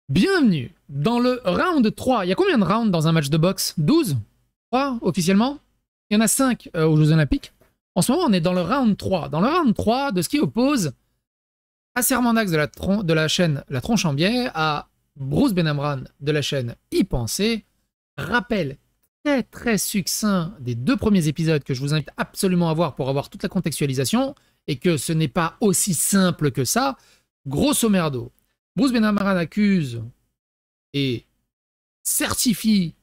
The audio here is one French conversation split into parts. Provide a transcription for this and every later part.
Bienvenue dans le round 3. Il y a combien de rounds dans un match de boxe? 12? 3 officiellement? Il y en a 5 aux Jeux Olympiques. En ce moment, on est dans le round 3. Dans le round 3 de ce qui oppose Acermandax de la chaîne La Tronche en Biais à Bruce Benamran de la chaîne Y Penser. Rappel très très succinct des 2 premiers épisodes que je vous invite absolument à voir pour avoir toute la contextualisation et que ce n'est pas aussi simple que ça. Grosso merdo, Bruce Benamran accuse et certifie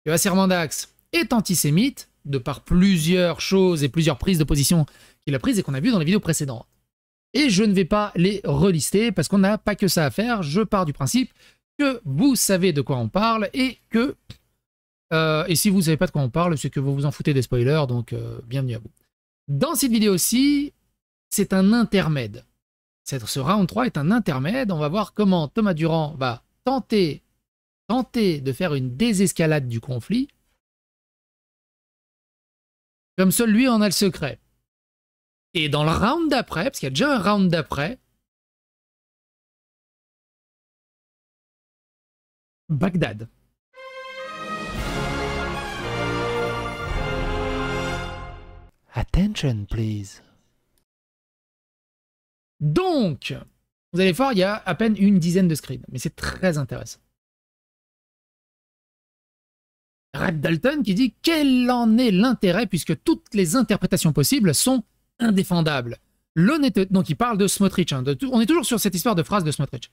que Acermandax est antisémite de par plusieurs choses et plusieurs prises de position qu'il a prises et qu'on a vues dans les vidéos précédentes. Et je ne vais pas les relister parce qu'on n'a pas que ça à faire. Je pars du principe que vous savez de quoi on parle et que... et si vous ne savez pas de quoi on parle, c'est que vous vous en foutez des spoilers, donc bienvenue à vous. Dans cette vidéo-ci, c'est un intermède. Ce round 3 est un intermède. On va voir comment Thomas Durand va tenter de faire une désescalade du conflit. Comme seul lui en a le secret. Et dans le round d'après, parce qu'il y a déjà un round d'après, Bagdad. Attention, please. Donc, vous allez voir, il y a à peine une dizaine de screens, mais c'est très intéressant. Red Dalton qui dit quel en est l'intérêt puisque toutes les interprétations possibles sont indéfendables. L'honnêteté, donc il parle de Smotrich, hein, on est toujours sur cette histoire de phrase de Smotrich.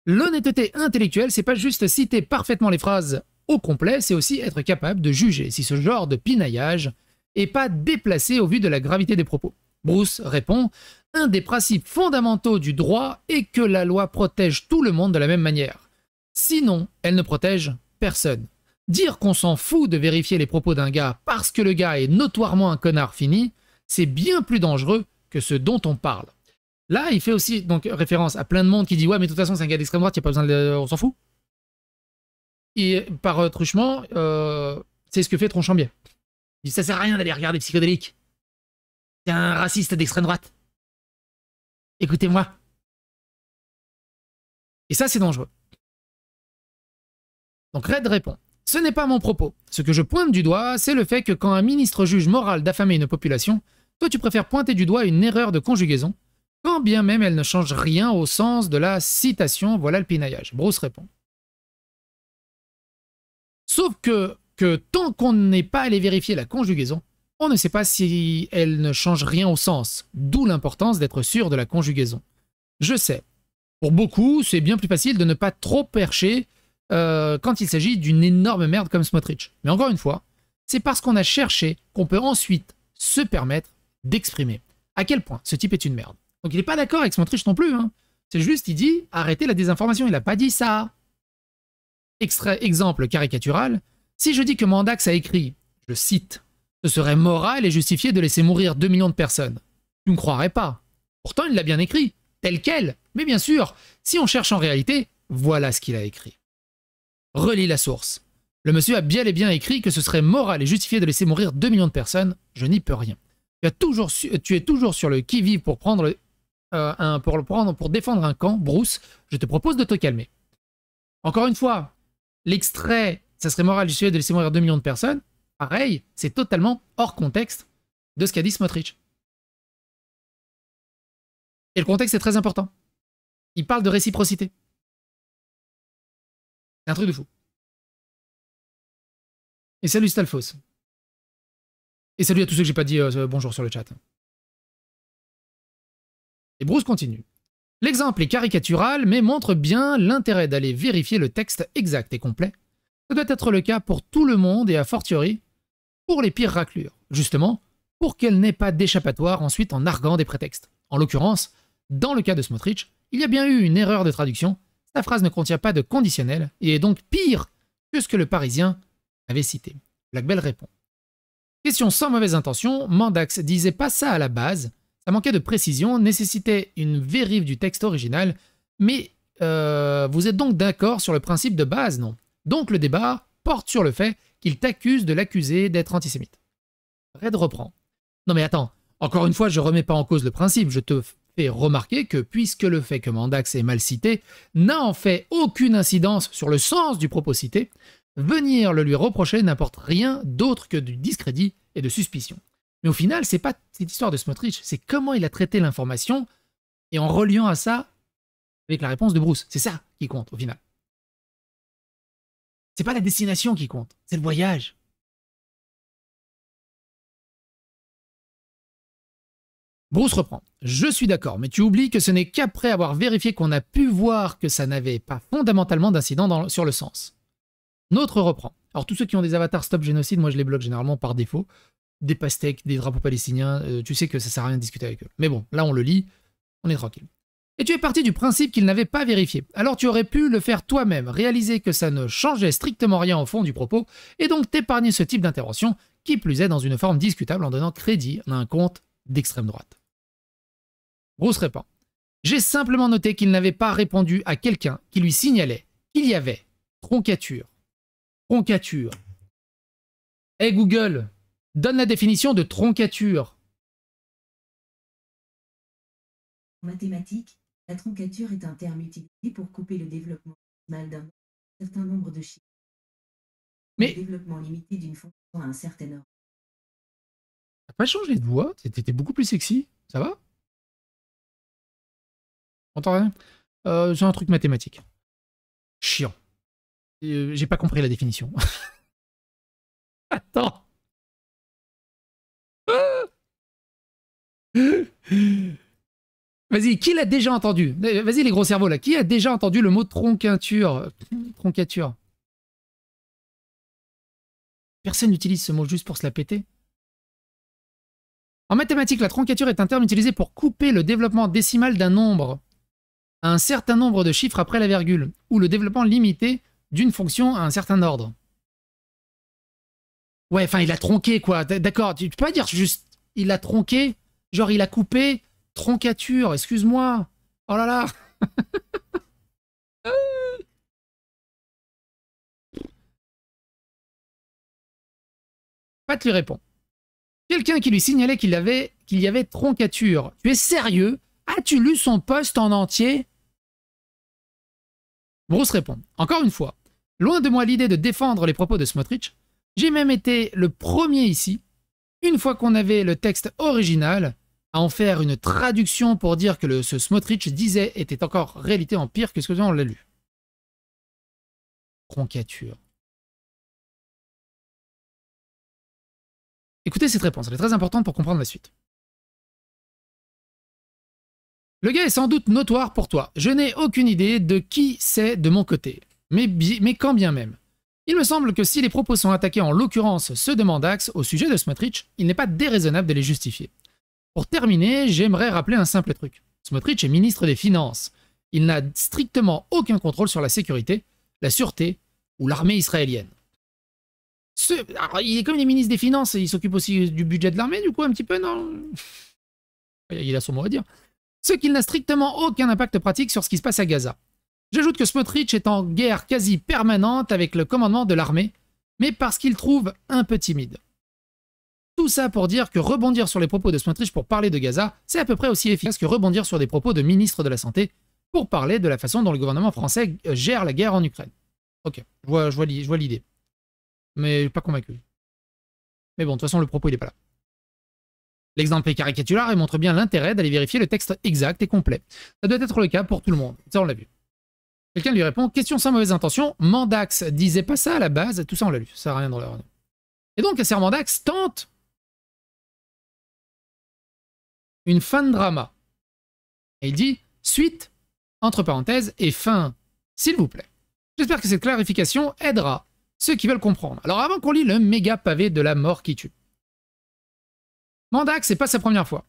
L'honnêteté intellectuelle, c'est pas juste citer parfaitement les phrases au complet, c'est aussi être capable de juger si ce genre de pinaillage est pas déplacé au vu de la gravité des propos. Bruce répond « Un des principes fondamentaux du droit est que la loi protège tout le monde de la même manière. Sinon, elle ne protège personne. Dire qu'on s'en fout de vérifier les propos d'un gars parce que le gars est notoirement un connard fini, c'est bien plus dangereux que ce dont on parle. » Là, il fait aussi donc référence à plein de monde qui dit « Ouais, mais de toute façon, c'est un gars d'extrême droite, il n'y a pas besoin de... on s'en fout. » Et par truchement, c'est ce que fait Tronchambier. Il dit « Ça sert à rien d'aller regarder Psychodélique. C'est un raciste d'extrême droite. Écoutez-moi. » Et ça, c'est dangereux. Donc Red répond « Ce n'est pas mon propos. Ce que je pointe du doigt, c'est le fait que quand un ministre juge moral d'affamer une population, toi tu préfères pointer du doigt une erreur de conjugaison, quand bien même elle ne change rien au sens de la citation, voilà le pinaillage. » Bruce répond. Sauf que tant qu'on n'est pas allé vérifier la conjugaison, on ne sait pas si elle ne change rien au sens, d'où l'importance d'être sûr de la conjugaison. Je sais, pour beaucoup, c'est bien plus facile de ne pas trop percher quand il s'agit d'une énorme merde comme Smotrich. Mais encore une fois, c'est parce qu'on a cherché qu'on peut ensuite se permettre d'exprimer à quel point ce type est une merde. Donc il n'est pas d'accord avec Smotrich non plus, hein. C'est juste, il dit « Arrêtez la désinformation », il n'a pas dit ça. Exemple caricatural, si je dis que Mandax a écrit, je cite, « Ce serait moral et justifié de laisser mourir 2 millions de personnes », tu ne croirais pas. Pourtant, il l'a bien écrit, tel quel. Mais bien sûr, si on cherche en réalité, voilà ce qu'il a écrit. Relis la source. Le monsieur a bien et bien écrit que ce serait moral et justifié de laisser mourir 2 millions de personnes. Je n'y peux rien. Tu es toujours sur le qui-vive pour prendre pour défendre un camp, Bruce. Je te propose de te calmer. Encore une fois, l'extrait, ça serait moral et justifié de laisser mourir 2 millions de personnes. Pareil, c'est totalement hors contexte de ce qu'a dit Smotrich. Et le contexte est très important. Il parle de réciprocité. C'est un truc de fou. Et salut Stalfos. Et salut à tous ceux que j'ai pas dit bonjour sur le chat. Et Bruce continue. L'exemple est caricatural, mais montre bien l'intérêt d'aller vérifier le texte exact et complet. Ça doit être le cas pour tout le monde et a fortiori pour les pires raclures, justement, pour qu'elle n'ait pas d'échappatoire ensuite en arguant des prétextes. En l'occurrence, dans le cas de Smotrich, il y a bien eu une erreur de traduction. Sa phrase ne contient pas de conditionnel et est donc pire que ce que le Parisien avait cité. Black Bell répond. Question sans mauvaise intention, Mandax disait pas ça à la base, ça manquait de précision, nécessitait une vérif du texte original, mais vous êtes donc d'accord sur le principe de base, non? Donc le débat porte sur le fait qu'il t'accuse de l'accuser d'être antisémite. Red reprend. Non mais attends, encore une fois, je remets pas en cause le principe, je te fait remarquer que puisque le fait que Mandax est mal cité n'a en fait aucune incidence sur le sens du propos cité, venir le lui reprocher n'apporte rien d'autre que du discrédit et de suspicion. Mais au final, c'est pas cette histoire de Smotrich, c'est comment il a traité l'information et en reliant à ça avec la réponse de Bruce. C'est ça qui compte au final. C'est pas la destination qui compte, c'est le voyage. Bruce reprend. Je suis d'accord, mais tu oublies que ce n'est qu'après avoir vérifié qu'on a pu voir que ça n'avait pas fondamentalement d'incident sur le sens. Notre reprend. Alors tous ceux qui ont des avatars stop génocide, moi je les bloque généralement par défaut. Des pastèques, des drapeaux palestiniens, tu sais que ça sert à rien de discuter avec eux. Mais bon, là on le lit, on est tranquille. Et tu es parti du principe qu'il n'avait pas vérifié. Alors tu aurais pu le faire toi-même, réaliser que ça ne changeait strictement rien au fond du propos, et donc t'épargner ce type d'intervention, qui plus est dans une forme discutable en donnant crédit à un compte d'extrême droite. Bruce répond. J'ai simplement noté qu'il n'avait pas répondu à quelqu'un qui lui signalait qu'il y avait troncature. Troncature. Hey Google, donne la définition de troncature. En mathématiques, la troncature est un terme utilisé pour couper le développement maximal d'un certain nombre de chiffres. Mais le développement limité d'une fonction à un certain ordre. T'as pas changé de voix, t'étais beaucoup plus sexy, ça va? Entends rien? J'ai un truc mathématique. Chiant. J'ai pas compris la définition. Attends. Vas-y, qui l'a déjà entendu? Vas-y les gros cerveaux là, qui a déjà entendu le mot troncature? Troncature. Personne n'utilise ce mot juste pour se la péter. En mathématiques, la troncature est un terme utilisé pour couper le développement décimal d'un nombre à un certain nombre de chiffres après la virgule, ou le développement limité d'une fonction à un certain ordre. Ouais, enfin, il a tronqué, quoi. D'accord, tu peux pas dire juste il a tronqué, genre il a coupé, troncature, excuse-moi. Oh là là. Pat lui répond. Quelqu'un qui lui signalait qu'il y avait troncature. Tu es sérieux? As-tu lu son post en entier? Bruce répond. Encore une fois, loin de moi l'idée de défendre les propos de Smotrich, j'ai même été le premier ici, une fois qu'on avait le texte original, à en faire une traduction pour dire que ce Smotrich disait était encore réalité en pire que ce que on l'a lu. Troncature. Écoutez cette réponse, elle est très importante pour comprendre la suite. Le gars est sans doute notoire pour toi. Je n'ai aucune idée de qui c'est de mon côté. Mais quand bien même. Il me semble que si les propos sont attaqués, en l'occurrence ceux de Mandax, au sujet de Smotrich, il n'est pas déraisonnable de les justifier. Pour terminer, j'aimerais rappeler un simple truc. Smotrich est ministre des Finances. Il n'a strictement aucun contrôle sur la sécurité, la sûreté ou l'armée israélienne. Alors, il est comme il est ministre des Finances, et il s'occupe aussi du budget de l'armée, du coup, un petit peu, non? Il a son mot à dire. Ce qu'il n'a strictement aucun impact pratique sur ce qui se passe à Gaza. J'ajoute que Smotrich est en guerre quasi permanente avec le commandement de l'armée, mais parce qu'il trouve un peu timide. Tout ça pour dire que rebondir sur les propos de Smotrich pour parler de Gaza, c'est à peu près aussi efficace que rebondir sur des propos de ministre de la Santé pour parler de la façon dont le gouvernement français gère la guerre en Ukraine. Ok, je vois l'idée. Mais pas convaincu. Mais bon, de toute façon, le propos, il est pas là. L'exemple est caricaturaire et montre bien l'intérêt d'aller vérifier le texte exact et complet. Ça doit être le cas pour tout le monde. Ça, on l'a vu. Quelqu'un lui répond, question sans mauvaise intention, Mandax disait pas ça à la base, tout ça, on l'a lu. Ça sert à rien dans leur... Et donc, Sir Mandax tente une fin de drama. Et il dit, suite, entre parenthèses, et fin, s'il vous plaît. J'espère que cette clarification aidera ceux qui veulent comprendre. Alors avant qu'on lit le méga pavé de la mort qui tue. Mandax, c'est pas sa première fois.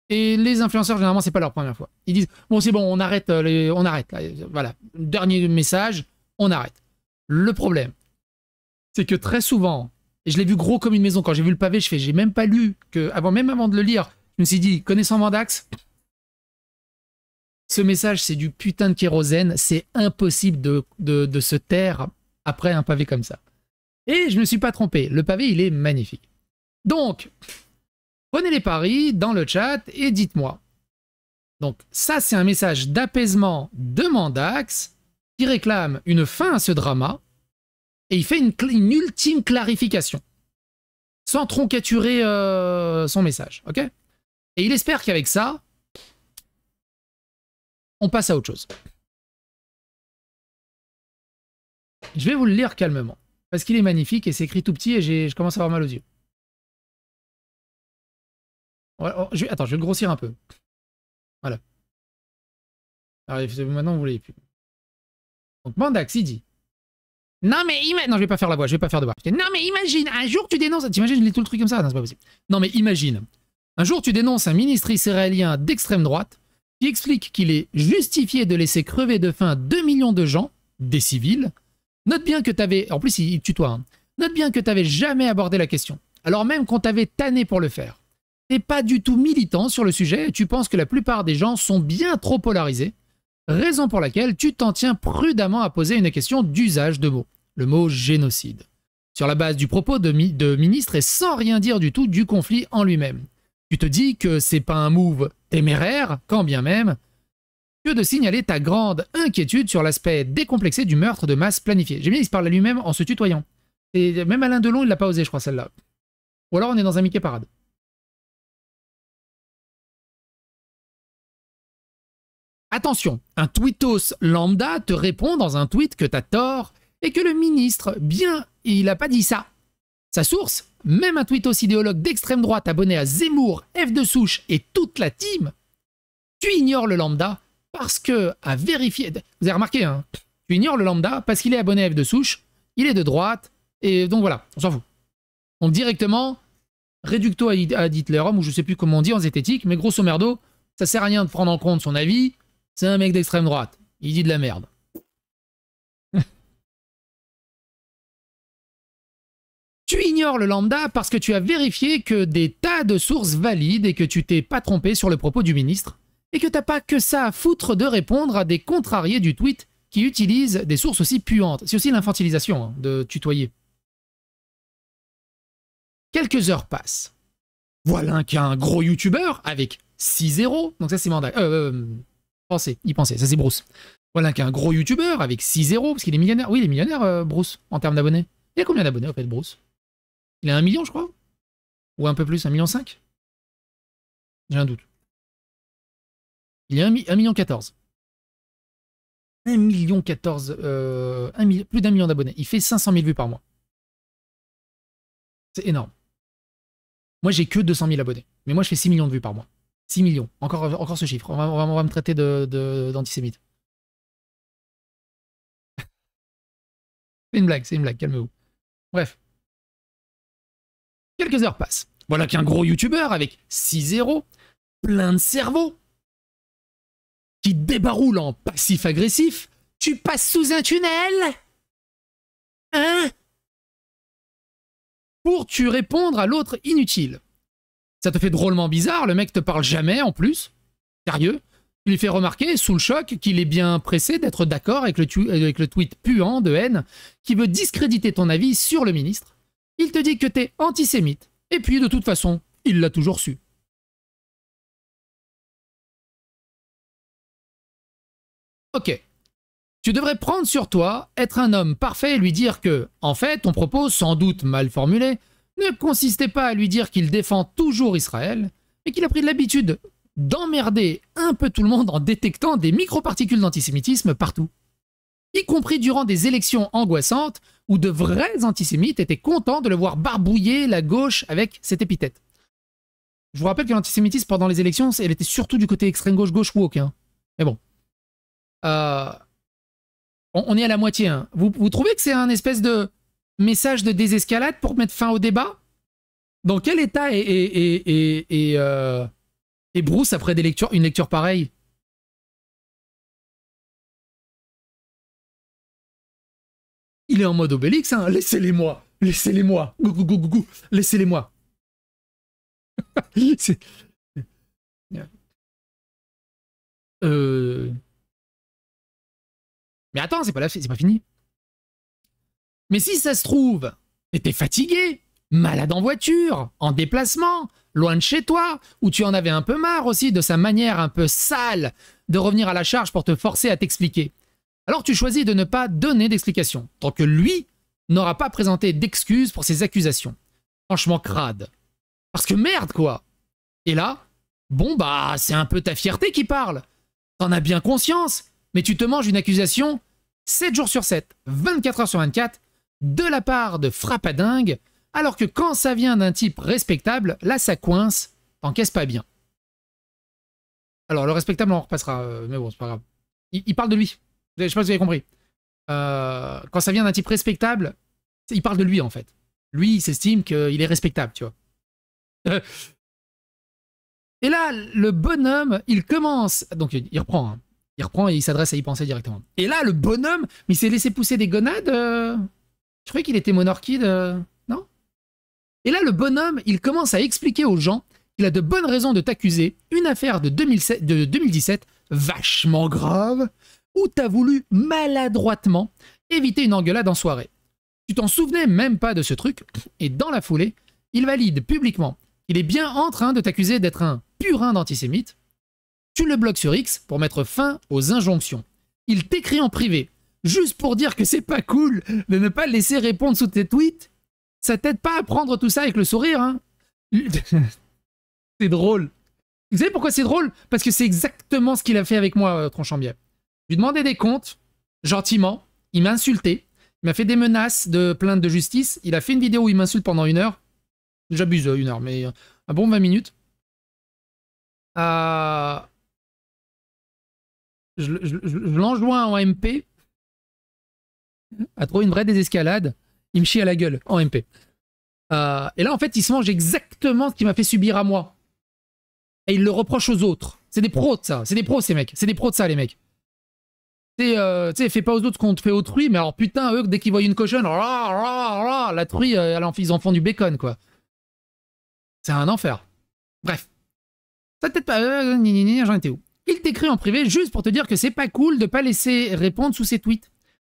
Et les influenceurs, généralement, c'est pas leur première fois. Ils disent, bon, c'est bon, on arrête, on arrête. Là. Voilà, dernier message, on arrête. Le problème, c'est que très souvent, et je l'ai vu gros comme une maison, quand j'ai vu le pavé, j'ai même pas lu, même avant de le lire, je me suis dit, connaissant Mandax, ce message, c'est du putain de kérosène, c'est impossible de se taire après un pavé comme ça. Et je me suis pas trompé, le pavé, il est magnifique. Donc, prenez les paris dans le chat et dites-moi, Donc ça, c'est un message d'apaisement de Mandax qui réclame une fin à ce drama et il fait une ultime clarification sans troncaturer son message, ok? Et il espère qu'avec ça, on passe à autre chose. Je vais vous le lire calmement, parce qu'il est magnifique et c'est écrit tout petit et je commence à avoir mal aux yeux. Attends, je vais le grossir un peu. Voilà. Alors, maintenant, vous ne voulez plus. Donc, Mandax, il dit... Non, mais non, je vais pas faire la voix, je vais pas faire de voix. Non, mais imagine, un jour tu dénonces... T'imagines, je lis tout le truc comme ça? Non, c'est pas possible. Non, mais imagine, un jour tu dénonces un ministre israélien d'extrême droite qui explique qu'il est justifié de laisser crever de faim 2 millions de gens, des civils. Note bien que t'avais... En plus, il tutoie. Hein. Note bien que t'avais jamais abordé la question, alors même qu'on t'avait tanné pour le faire. T'es pas du tout militant sur le sujet et tu penses que la plupart des gens sont bien trop polarisés, raison pour laquelle tu t'en tiens prudemment à poser une question d'usage de mots, le mot génocide, sur la base du propos de ministre et sans rien dire du tout du conflit en lui-même. Tu te dis que c'est pas un move téméraire, quand bien même, que de signaler ta grande inquiétude sur l'aspect décomplexé du meurtre de masse planifié. J'aime bien, il se parle à lui-même en se tutoyant. Et même Alain Delon, il l'a pas osé, je crois, celle-là. Ou alors on est dans un Mickey Parade. Attention, un tweetos lambda te répond dans un tweet que t'as tort et que le ministre, bien, il a pas dit ça. Sa source, même un tweetos idéologue d'extrême droite abonné à Zemmour, F de Souche et toute la team, tu ignores le lambda parce que, à vérifier... Vous avez remarqué, hein, tu ignores le lambda parce qu'il est abonné à F de Souche, il est de droite, et donc voilà, on s'en fout. Donc directement, réducto ad Hitlerum, ou je sais plus comment on dit en zététique, mais grosso merdo, ça sert à rien de prendre en compte son avis. C'est un mec d'extrême droite. Il dit de la merde. Tu ignores le lambda parce que tu as vérifié que des tas de sources valides et que tu t'es pas trompé sur le propos du ministre et que t'as pas que ça à foutre de répondre à des contrariés du tweet qui utilisent des sources aussi puantes. C'est aussi l'infantilisation hein, de tutoyer. Quelques heures passent. Voilà qu'un gros youtubeur avec 6-0, donc ça c'est Mandax. Y penser, ça c'est Bruce. Voilà qu'un gros youtubeur avec 6-0, parce qu'il est millionnaire. Oui, il est millionnaire, Bruce, en termes d'abonnés. Il a combien d'abonnés, en fait, Bruce? Il a 1 million, je crois? Ou un peu plus, 1,5 million? J'ai un doute. Il y a 1,14 million. 1,14 million, plus d'1 million d'abonnés. Il fait 500 000 vues par mois. C'est énorme. Moi, j'ai que 200 000 abonnés. Mais moi, je fais 6 millions de vues par mois. 6 millions. Encore ce chiffre. On va me traiter d'antisémite. C'est une blague, calmez-vous. Bref. Quelques heures passent. Voilà qu'un gros youtubeur avec 6-0, plein de cerveau, qui débaroule en passif-agressif. Tu passes sous un tunnel? Hein? Pour tu répondre à l'autre inutile. Ça te fait drôlement bizarre, le mec te parle jamais en plus. Sérieux. Tu lui fais remarquer, sous le choc, qu'il est bien pressé d'être d'accord avec le tweet puant de haine qui veut discréditer ton avis sur le ministre. Il te dit que t'es antisémite. Et puis, de toute façon, il l'a toujours su. Ok. Tu devrais prendre sur toi, être un homme parfait et lui dire que, en fait, ton propos, sans doute mal formulé, ne consistait pas à lui dire qu'il défend toujours Israël, mais qu'il a pris l'habitude d'emmerder un peu tout le monde en détectant des microparticules d'antisémitisme partout. Y compris durant des élections angoissantes où de vrais antisémites étaient contents de le voir barbouiller la gauche avec cette épithète. Je vous rappelle que l'antisémitisme pendant les élections, elle était surtout du côté extrême gauche woke. Hein. Mais bon. On est à la moitié. Hein. Vous trouvez que c'est un espèce de message de désescalade pour mettre fin au débat? Dans quel état est Bruce après une lecture pareille? Il est en mode Obélix, hein. Laissez-les-moi. Laissez-les-moi. Gou. Laissez-les-moi. Mais attends, c'est pas fini. Mais si ça se trouve, et t'es fatigué, malade en voiture, en déplacement, loin de chez toi, où tu en avais un peu marre aussi de sa manière un peu sale de revenir à la charge pour te forcer à t'expliquer. Alors tu choisis de ne pas donner d'explication, tant que lui n'aura pas présenté d'excuses pour ses accusations. Franchement crade. Parce que merde quoi. Et là, bon bah c'est un peu ta fierté qui parle. T'en as bien conscience, mais tu te manges une accusation 7 jours sur 7, 24 heures sur 24, de la part de frappadingue, alors que quand ça vient d'un type respectable, là ça coince, t'encaisses pas bien. Alors le respectable on repassera, mais bon c'est pas grave. Il parle de lui, je sais pas si vous avez compris. Quand ça vient d'un type respectable, il parle de lui en fait. Lui il s'estime qu'il est respectable, tu vois. Et là, le bonhomme, il commence... Donc, il reprend. Hein. Il reprend et il s'adresse à y penser directement. Et là, le bonhomme, mais il s'est laissé pousser des gonades. Je croyais qu'il était monorchide. Non. Et là, le bonhomme, il commence à expliquer aux gens qu'il a de bonnes raisons de t'accuser. Une affaire de 2017, vachement grave, où t'as voulu maladroitement éviter une engueulade en soirée. Tu t'en souvenais même pas de ce truc. Et dans la foulée, il valide publiquement qu'il est bien en train de t'accuser d'être un purin d'antisémite. Tu le bloques sur X pour mettre fin aux injonctions. Il t'écrit en privé, juste pour dire que c'est pas cool de ne pas le laisser répondre sous tes tweets. Ça t'aide pas à prendre tout ça avec le sourire, hein. C'est drôle. Vous savez pourquoi c'est drôle? Parce que c'est exactement ce qu'il a fait avec moi, Tronchambier. Je lui demandais des comptes, gentiment, il m'a insulté, il m'a fait des menaces de plainte de justice, il a fait une vidéo où il m'insulte pendant 1 heure. J'abuse 1 heure, mais un bon 20 minutes. Je l'enjoins en MP à trouver une vraie désescalade. Il me chie à la gueule en MP. Et là, en fait, il se mange exactement ce qu'il m'a fait subir à moi. Et il le reproche aux autres. C'est des pros de ça. C'est des pros, ces mecs. C'est des pros de ça, les mecs. Tu sais, fais pas aux autres ce qu'on te fait autrui, mais alors putain, eux, dès qu'ils voient une cochonne, la truie, ils en font du bacon, quoi. C'est un enfer. Bref. Ça peut-être pas... j'en étais où? Il t'écrit en privé juste pour te dire que c'est pas cool de pas laisser répondre sous ses tweets.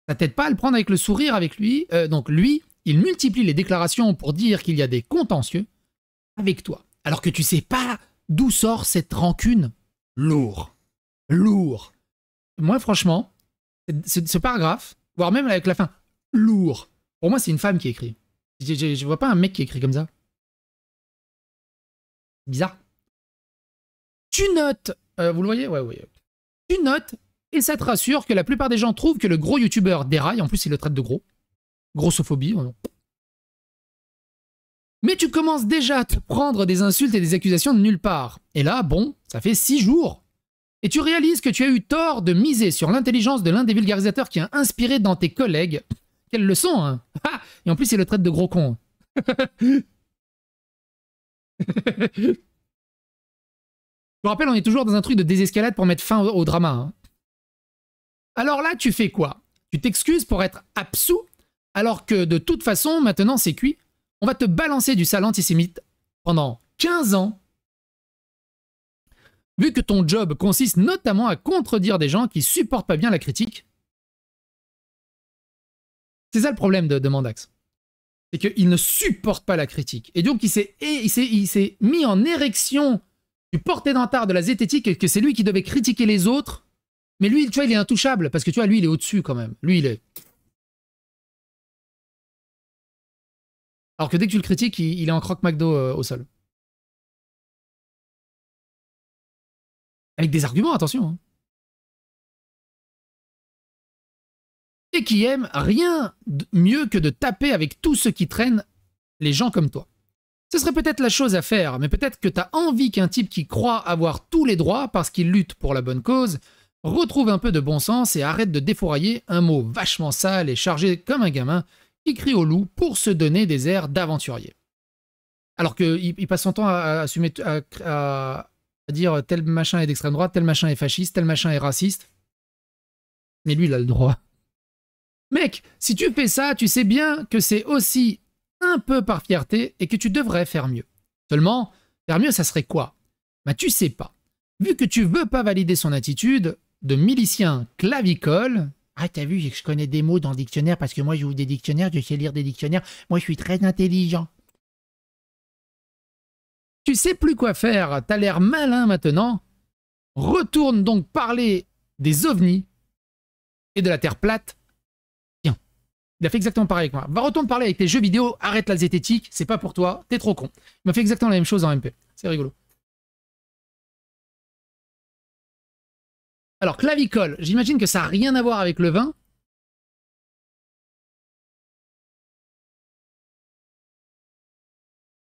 Ça t'aide pas à le prendre avec le sourire avec lui. Donc lui, il multiplie les déclarations pour dire qu'il y a des contentieux avec toi. Alors que tu sais pas d'où sort cette rancune. Lourd. Lourd. Moi, franchement, ce paragraphe, voire même avec la fin, lourd. Pour moi, c'est une femme qui écrit. Je vois pas un mec qui écrit comme ça. Bizarre. Tu notes, vous le voyez? Ouais, ouais. Tu notes, et ça te rassure que la plupart des gens trouvent que le gros youtubeur déraille. En plus, il le traite de gros. Grossophobie. Mais tu commences déjà à te prendre des insultes et des accusations de nulle part. Et là, bon, ça fait 6 jours. Et tu réalises que tu as eu tort de miser sur l'intelligence de l'un des vulgarisateurs qui a inspiré dans tes collègues. Quelle leçon, hein? Et en plus, il le traite de gros con. Je vous rappelle, on est toujours dans un truc de désescalade pour mettre fin au drama. Hein. Alors là, tu fais quoi? Tu t'excuses pour être absous, alors que de toute façon, maintenant c'est cuit. On va te balancer du sale antisémite pendant 15 ans, vu que ton job consiste notamment à contredire des gens qui supportent pas bien la critique. C'est ça le problème de Mandax. C'est qu'il ne supporte pas la critique. Et donc il s'est mis en érection du porte-étendard de la zététique et que c'est lui qui devait critiquer les autres. Mais lui, tu vois, il est intouchable parce que tu vois, lui, il est au-dessus quand même. Lui, il est... Alors que dès que tu le critiques, il est en croque-McDo au sol. Avec des arguments, attention. Hein. Et qui aime rien mieux que de taper avec tous ceux qui traînent les gens comme toi. Ce serait peut-être la chose à faire, mais peut-être que t'as envie qu'un type qui croit avoir tous les droits parce qu'il lutte pour la bonne cause retrouve un peu de bon sens et arrête de défourailler un mot vachement sale et chargé comme un gamin qui crie au loup pour se donner des airs d'aventurier. Alors qu'il passe son temps à dire tel machin est d'extrême droite, tel machin est fasciste, tel machin est raciste. Mais lui, il a le droit. Mec, si tu fais ça, tu sais bien que c'est aussi un peu par fierté et que tu devrais faire mieux. Seulement, faire mieux, ça serait quoi? Bah tu sais pas. Vu que tu veux pas valider son attitude de milicien clavicole... Ah, t'as vu, je connais des mots dans le dictionnaire parce que moi, j'ouvre des dictionnaires, je sais lire des dictionnaires. Moi, je suis très intelligent. tu sais plus quoi faire, t'as l'air malin maintenant, retourne donc parler des ovnis et de la Terre plate. Tiens, il a fait exactement pareil avec moi. Va retourne parler avec tes jeux vidéo, arrête la zététique, c'est pas pour toi, t'es trop con. Il m'a fait exactement la même chose en MP. C'est rigolo. Alors, clavicole, j'imagine que ça n'a rien à voir avec le vin.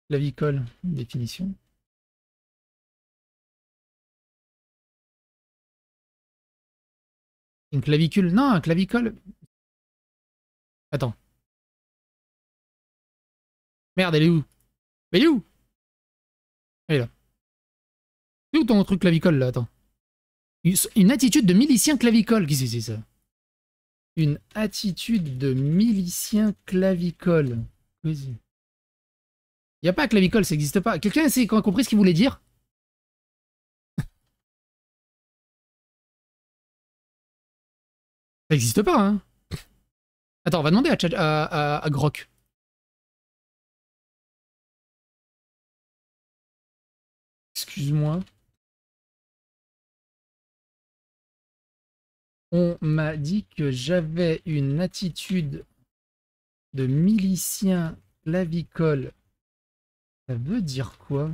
Clavicole, définition. Une clavicule? Non, un clavicole. Attends. Merde, elle est où? Elle est où? Elle est là. C'est où ton truc clavicole, là? Attends. Une attitude de milicien clavicole. Qu'est-ce que c'est ça? Une attitude de milicien clavicole. Il n'y a pas clavicole, ça n'existe pas. Quelqu'un a compris ce qu'il voulait dire? Ça n'existe pas, hein? Attends, on va demander à Grok. Excuse-moi. On m'a dit que j'avais une attitude de milicien clavicole. Ça veut dire quoi?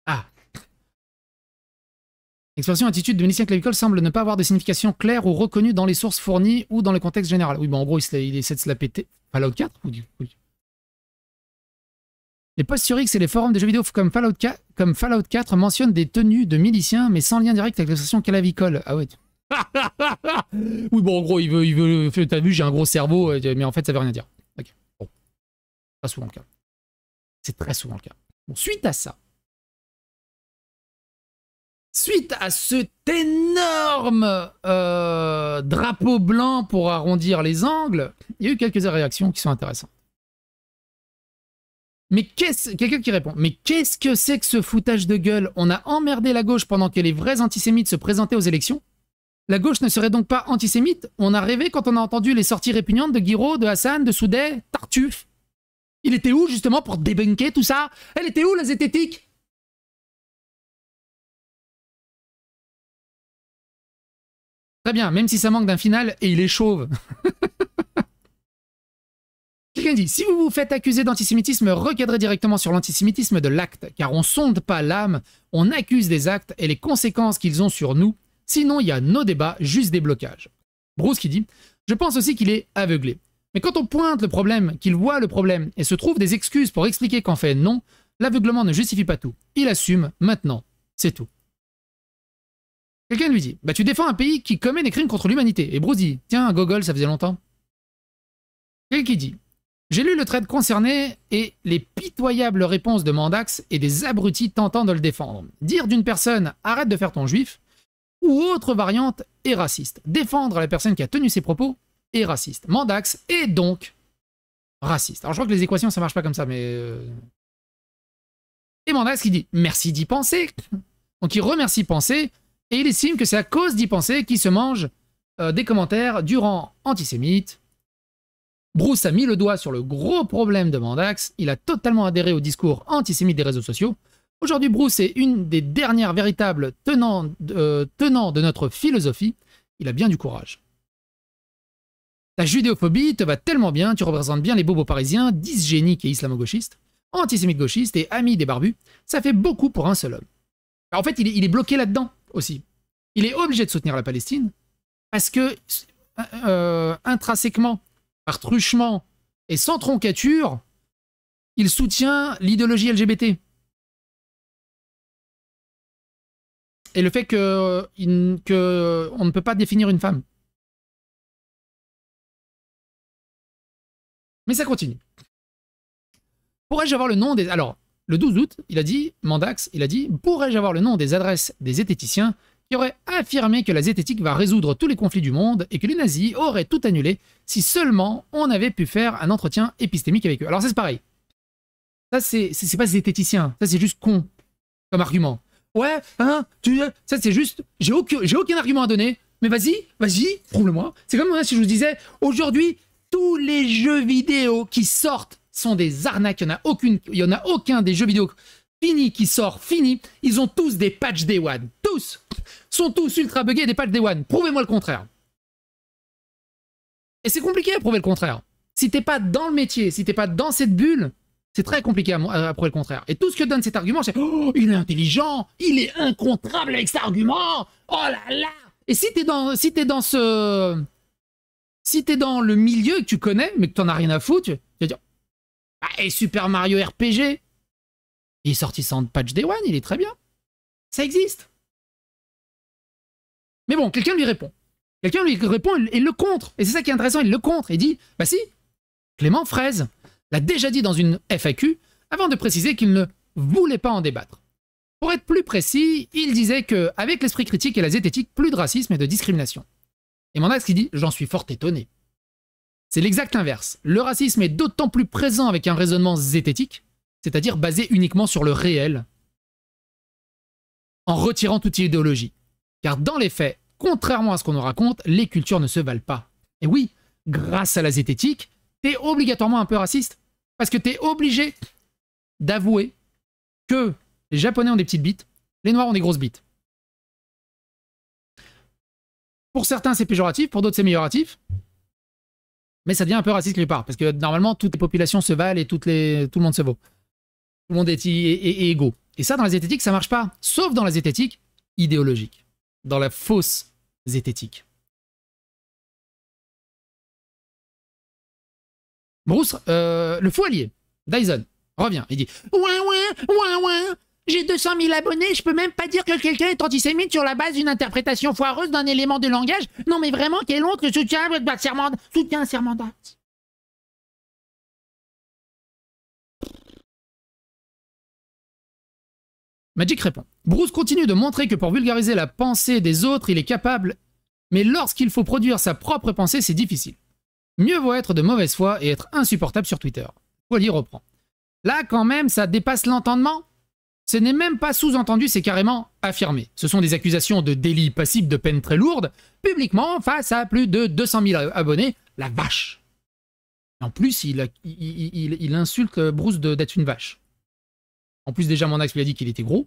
Ah. L'expression attitude de milicien clavicole semble ne pas avoir de signification claire ou reconnue dans les sources fournies ou dans le contexte général. Oui, bon, en gros, il essaie de se la péter. Fallout 4 ou du... Oui. Les posts sur X et les forums de jeux vidéo comme Fallout 4 mentionnent des tenues de miliciens, mais sans lien direct avec l'expression clavicole. Ah ouais. Oui, bon, en gros, il veut. T'as vu, j'ai un gros cerveau, mais en fait, ça veut rien dire. Ok. Bon. Pas souvent le cas. C'est très souvent le cas. Bon, suite à ça. Suite à cet énorme drapeau blanc pour arrondir les angles, il y a eu quelques réactions qui sont intéressantes. Mais quelqu'un qui répond, mais qu'est-ce que c'est que ce foutage de gueule? On a emmerdé la gauche pendant que les vrais antisémites se présentaient aux élections. La gauche ne serait donc pas antisémite? On a rêvé quand on a entendu les sorties répugnantes de Guiraud, de Hassan, de Soudet, Tartuffe. Il était où justement pour débunker tout ça? Elle était où la zététique? Très bien, même si ça manque d'un final et il est chauve. Quelqu'un dit, si vous vous faites accuser d'antisémitisme, recadrez directement sur l'antisémitisme de l'acte, car on sonde pas l'âme, on accuse des actes et les conséquences qu'ils ont sur nous, sinon il y a nos débats, juste des blocages. Bruce qui dit, je pense aussi qu'il est aveuglé. Mais quand on pointe le problème, qu'il voit le problème et se trouve des excuses pour expliquer qu'en fait non, l'aveuglement ne justifie pas tout. Il assume, maintenant, c'est tout. Quelqu'un lui dit, bah tu défends un pays qui commet des crimes contre l'humanité. Et Bruce dit, tiens, Gogol, ça faisait longtemps. Quelqu'un qui dit, j'ai lu le thread concerné et les pitoyables réponses de Mandax et des abrutis tentant de le défendre. Dire d'une personne « arrête de faire ton juif » ou autre variante est raciste. Défendre la personne qui a tenu ses propos est raciste. Mandax est donc raciste. Alors je crois que les équations ça marche pas comme ça, mais... Et Mandax qui dit « merci d'y penser ». Donc il remercie penser et il estime que c'est à cause d'y penser qu'il se mange des commentaires du rang antisémite. Bruce a mis le doigt sur le gros problème de Mandax, il a totalement adhéré au discours antisémite des réseaux sociaux. Aujourd'hui, Bruce est une des dernières véritables tenants de notre philosophie. Il a bien du courage. Ta judéophobie te va tellement bien, tu représentes bien les bobos parisiens, dysgéniques et islamo-gauchistes, antisémites gauchistes et amis des barbus. Ça fait beaucoup pour un seul homme. Alors, en fait, il est bloqué là-dedans aussi. Il est obligé de soutenir la Palestine parce que, intrinsèquement, par truchement et sans troncature, il soutient l'idéologie LGBT. Et le fait qu'on ne peut pas définir une femme. Mais ça continue. Pourrais-je avoir le nom des... Alors, le 12 août, il a dit, Mandax, il a dit, pourrais-je avoir le nom des adresses des zététiciens qui auraient affirmé que la zététique va résoudre tous les conflits du monde et que les nazis auraient tout annulé si seulement on avait pu faire un entretien épistémique avec eux. Alors ça c'est pareil. Ça c'est pas zététicien, ça c'est juste con comme argument. Ouais, hein, ça c'est juste, j'ai aucun argument à donner, mais vas-y, prouve-le-moi. C'est comme si je vous disais, aujourd'hui, tous les jeux vidéo qui sortent sont des arnaques. Il n'y en a aucun des jeux vidéo fini qui sort fini. Ils ont tous des patchs Day One. Tous sont tous ultra buggés des patchs Day One. Prouvez-moi le contraire. Et c'est compliqué à prouver le contraire. Si t'es pas dans le métier, si t'es pas dans cette bulle, c'est très compliqué à prouver le contraire. Et tout ce que donne cet argument, c'est « Oh, il est intelligent, il est incontrable avec cet argument, oh là là !» Et si t'es dans le milieu que tu connais, mais que t'en as rien à foutre, tu vas dire « Ah, et Super Mario RPG, il est sorti sans patch Day One, il est très bien. Ça existe. » Mais bon, quelqu'un lui répond. Quelqu'un lui répond et le contre. Et c'est ça qui est intéressant, il le contre. Il dit « Bah si, Clément Fraise l'a déjà dit dans une FAQ avant de préciser qu'il ne voulait pas en débattre. Pour être plus précis, il disait qu'avec l'esprit critique et la zététique, plus de racisme et de discrimination. » Et Mandax qui dit « J'en suis fort étonné. » C'est l'exact inverse. Le racisme est d'autant plus présent avec un raisonnement zététique, c'est-à-dire basé uniquement sur le réel, en retirant toute idéologie. Car dans les faits, contrairement à ce qu'on nous raconte, les cultures ne se valent pas. Et oui, grâce à la zététique, t'es obligatoirement un peu raciste. Parce que t'es obligé d'avouer que les Japonais ont des petites bites, les Noirs ont des grosses bites. Pour certains, c'est péjoratif, pour d'autres, c'est amélioratif. Mais ça devient un peu raciste quelque part. Parce que normalement, toutes les populations se valent et tout le monde se vaut. Tout le monde est égaux. Et ça, dans la zététique, ça marche pas. Sauf dans la zététique idéologique. Dans la fausse zététique. Bruce, le fou allié, Dyson, revient. Il dit « Ouais, j'ai 200 000 abonnés, je peux même pas dire que quelqu'un est antisémite sur la base d'une interprétation foireuse d'un élément de langage. Non mais vraiment, quelle honte que soutien un serment d'acte. » Magic répond. Bruce continue de montrer que pour vulgariser la pensée des autres, il est capable, mais lorsqu'il faut produire sa propre pensée, c'est difficile. Mieux vaut être de mauvaise foi et être insupportable sur Twitter. Poilier reprend. Là, quand même, ça dépasse l'entendement. Ce n'est même pas sous-entendu, c'est carrément affirmé. Ce sont des accusations de délit passible de peine très lourde, publiquement, face à plus de 200 000 abonnés. La vache. En plus, il insulte Bruce d'être une vache. En plus, déjà, Mandax lui a dit qu'il était gros.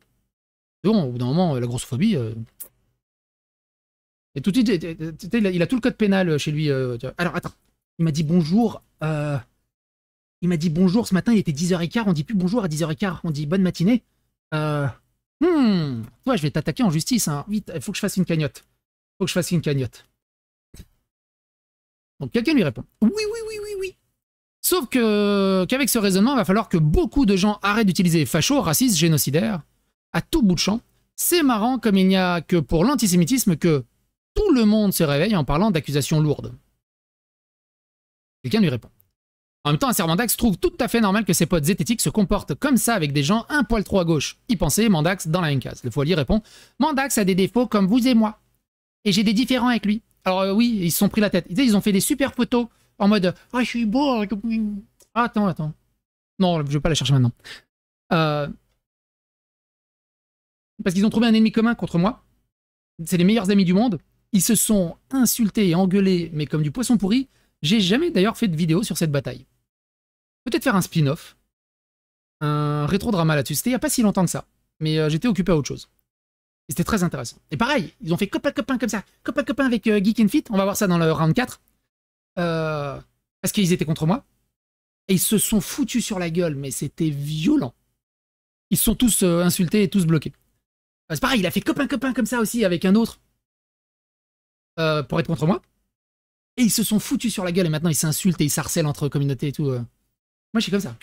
Bon, au bout d'un moment, la grossophobie... Et tout de suite, il a tout le code pénal chez lui. Alors, attends. Il m'a dit bonjour. Il m'a dit bonjour ce matin, il était 10h15. On dit plus bonjour à 10h15. On dit bonne matinée. Ouais, je vais t'attaquer en justice. Hein. Vite, il faut que je fasse une cagnotte. Donc, quelqu'un lui répond. Oui. Sauf qu'avec ce raisonnement, il va falloir que beaucoup de gens arrêtent d'utiliser fachos, racistes, génocidaires, à tout bout de champ. C'est marrant comme il n'y a que pour l'antisémitisme que tout le monde se réveille en parlant d'accusations lourdes. Quelqu'un lui répond. En même temps, un servant Mandax trouve tout à fait normal que ses potes zététiques se comportent comme ça avec des gens un poil trop à gauche. Y pensez, Mandax dans la même case. Le Foilier répond. Mandax a des défauts comme vous et moi. Et j'ai des différends avec lui. Alors oui, ils se sont pris la tête. Ils ont fait des super photos en mode « Ah, je suis beau. Attends. Non, je vais pas la chercher maintenant. Parce qu'ils ont trouvé un ennemi commun contre moi. C'est les meilleurs amis du monde. Ils se sont insultés et engueulés, mais comme du poisson pourri. J'ai jamais d'ailleurs fait de vidéo sur cette bataille. Peut-être faire un spin-off. Un rétro-drama là-dessus. C'était il n'y a pas si longtemps que ça. Mais j'étais occupé à autre chose. Et c'était très intéressant. Et pareil, ils ont fait copain comme ça. Copain avec Geek and Fit. On va voir ça dans le round 4. Parce qu'ils étaient contre moi. Et ils se sont foutus sur la gueule. Mais c'était violent. Ils se sont tous insultés et tous bloqués. C'est pareil, il a fait copain comme ça aussi avec un autre. Pour être contre moi. Et ils se sont foutus sur la gueule et maintenant ils s'insultent et ils s'harcèlent entre communautés et tout. Moi je suis comme ça.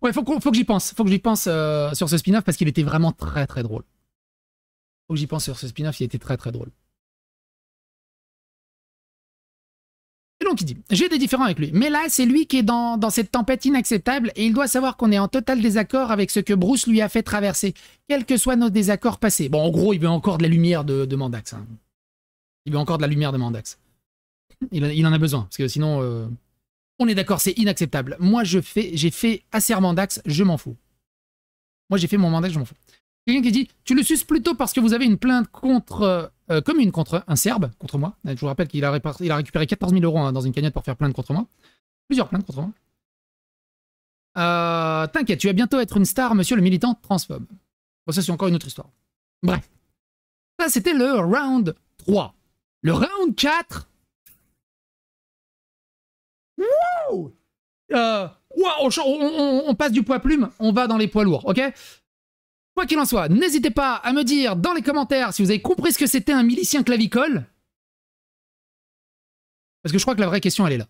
Ouais, faut que j'y pense. Faut que j'y pense sur ce spin-off parce qu'il était vraiment très très drôle. Faut que j'y pense sur ce spin-off, il était très très drôle. Et donc il dit, j'ai des différends avec lui. Mais là, c'est lui qui est dans cette tempête inacceptable et il doit savoir qu'on est en total désaccord avec ce que Bruce lui a fait traverser, quels que soient nos désaccords passés. Bon, en gros, il veut encore de la lumière de Mandax. Hein. Il veut encore de la lumière de Mandax. Il en a besoin, parce que sinon, on est d'accord, c'est inacceptable. Moi, j'ai fait Acer Mandax, je m'en fous. Moi, j'ai fait mon Mandax, je m'en fous. Quelqu'un qui dit « Tu le suces plutôt parce que vous avez une plainte commune contre un Serbe, contre moi. » Je vous rappelle qu'il a récupéré 14 000 € hein, dans une cagnotte pour faire plainte contre moi. Plusieurs plaintes contre moi. T'inquiète, tu vas bientôt être une star, monsieur le militant transphobe. Bon, ça, c'est encore une autre histoire. Bref. Ça, c'était le round 3. Le round 4... Wow, on passe du poids plume, on va dans les poids lourds, ok? Quoi qu'il en soit, n'hésitez pas à me dire dans les commentaires si vous avez compris ce que c'était un milicien clavicole. Parce que je crois que la vraie question, elle est là.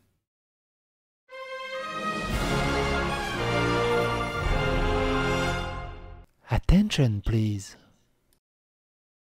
Attention, please.